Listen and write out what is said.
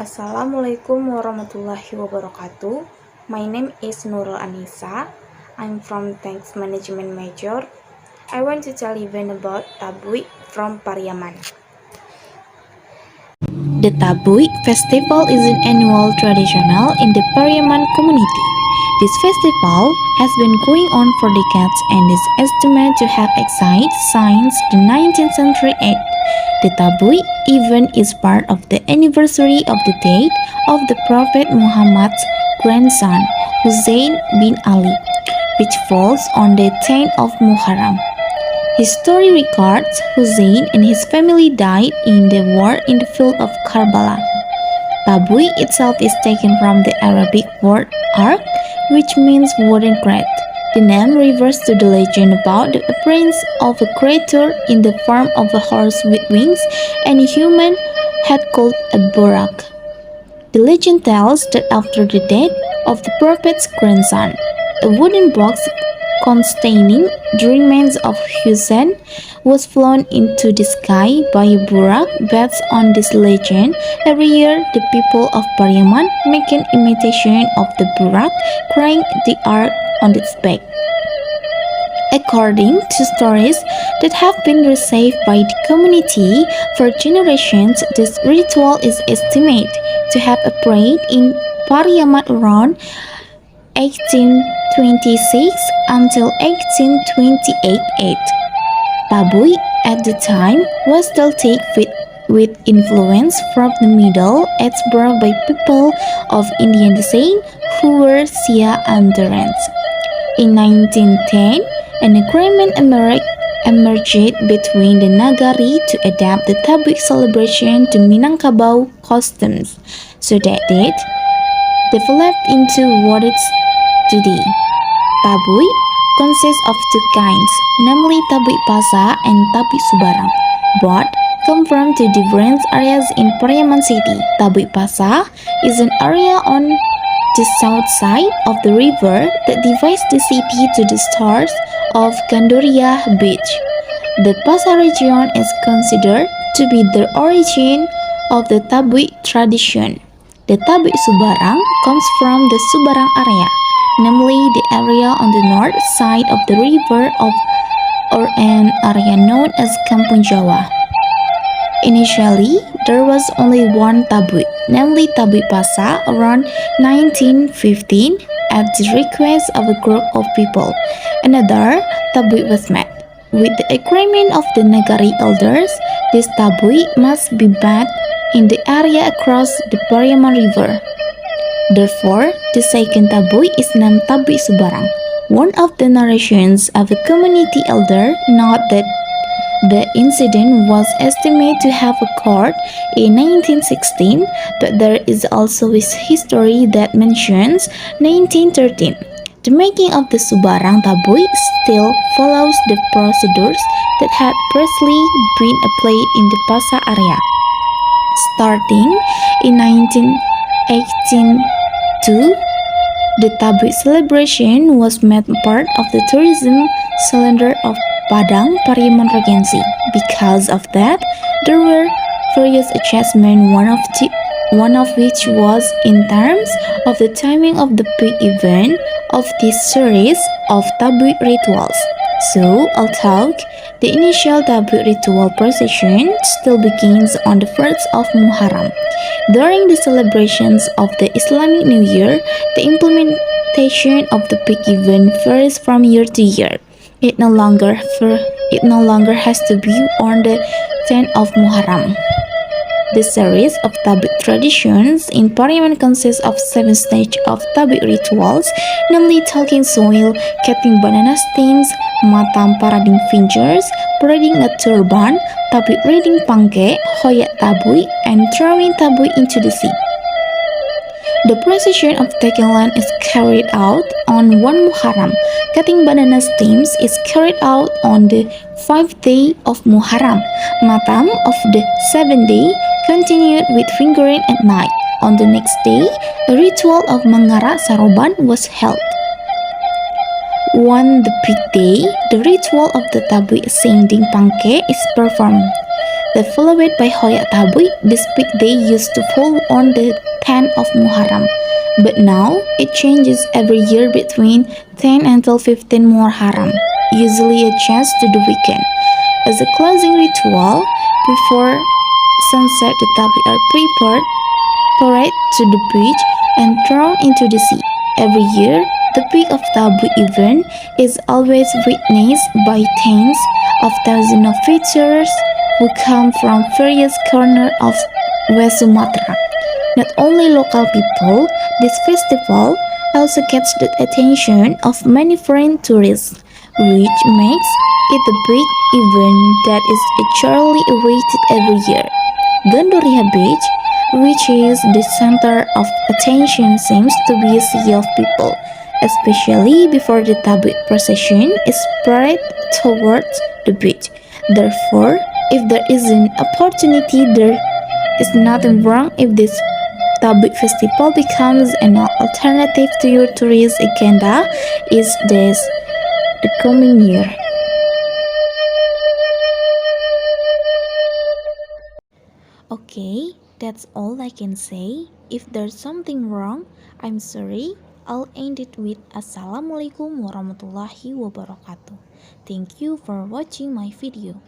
Assalamualaikum warahmatullahi wabarakatuh. My name is Nurul Anisa. I'm from Thanks Management major. I want to tell you about Tabuik from Pariaman. The Tabuik festival is an annual traditional in the Pariaman community. This festival has been going on for decades and is estimated to have existed since the 19th century. The Tabuik event is part of the anniversary of the death of the Prophet Muhammad's grandson, Hussein bin Ali, which falls on the 10th of Muharram. His story records Hussein and his family died in the war in the field of Karbala. Tabuik itself is taken from the Arabic word ark, which means wooden crate. The name refers to the legend about the appearance of a creature in the form of a horse with wings and a human head called a burak. The legend tells that after the death of the prophet's grandson, a wooden box containing the remains of Hussein was flown into the sky by a burak. Based on this legend, every year the people of Pariaman make an imitation of the burak carrying the ark on its back. According to stories that have been received by the community for generations, this ritual is estimated to have appeared in Pariaman around 1826 until 1828. Tabuik at the time was Celtic with influence from the Middle Ages brought by people of Indian descent who were Shia adherents. In 1910, an agreement emerged between the Nagari to adapt the Tabuik celebration to Minangkabau customs, so that it developed into what it is today. Tabuik consists of two kinds, namely Tabuik Pasa and Tabuik Subarang. Both come from two different areas in Pariaman City. Tabuik Pasa is an area on the south side of the river that divides the city to the shores of Gandoria Beach. The Pasa region is considered to be the origin of the Tabuik tradition. The Tabuik Subarang comes from the Subarang area, namely the area on the north side of the river or an area known as Kampung Jawa. Initially, there was only one Tabuik, namely Tabuik Pasa, around 1915 at the request of a group of people. Another Tabuik was made. With the agreement of the Nagari elders, this Tabuik must be made in the area across the Pariaman River. Therefore, the second Tabuik is named Tabuik Subarang. One of the narrations of a community elder noted that the incident was estimated to have occurred in 1916, but there is also a history that mentions 1913. The making of the Subarang Tabuik still follows the procedures that had previously been applied in the Pasa area. Starting in 1982, the Tabuik celebration was made part of the tourism calendar of Padang Pariaman Regency. Because of that, there were various adjustments, one of which was in terms of the timing of the big event of this series of Tabuik rituals. So, although the initial Tabuik ritual procession still begins on the 1st of Muharram, during the celebrations of the Islamic New Year, the implementation of the big event varies from year to year. It no longer has to be on the 10th of Muharram. The series of Tabuik traditions in Pariaman consists of 7 stages of Tabuik rituals, namely talking soil, cutting banana stems, matam parading fingers, parading a turban, Tabuik reading pangke, hoyak Tabuik, and throwing Tabuik into the sea. The procession of taking land is carried out on 1 Muharram. Cutting banana stems is carried out on the 5th day of Muharram. Matam of the 7th day continued with fingering at night. On the next day, a ritual of Mangara Saroban was held. On the big day, the ritual of the Tabuik ascending pangke is performed. that followed by Hoya Tabuik. This peak day used to fall on the 10th of Muharram, but now it changes every year between 10 until 15 Muharram, usually adjust to the weekend. As a closing ritual, before sunset the Tabuik are prepared, parade to the beach, and thrown into the sea. Every year, the peak of Tabu event is always witnessed by tens of thousands of visitors who come from various corners of West Sumatra. Not only local people, this festival also gets the attention of many foreign tourists, which makes it a big event that is eagerly awaited every year. Gandoria Beach, which is the center of attention, seems to be a sea of people, especially before the Tabuik procession is spread towards the beach. Therefore, if there is an opportunity, there is nothing wrong if this Tabuik festival becomes an alternative to your tourist agenda is this the coming year. Okay, that's all I can say. If there's something wrong, I'm sorry. I'll end it with Assalamualaikum warahmatullahi wabarakatuh. Thank you for watching my video.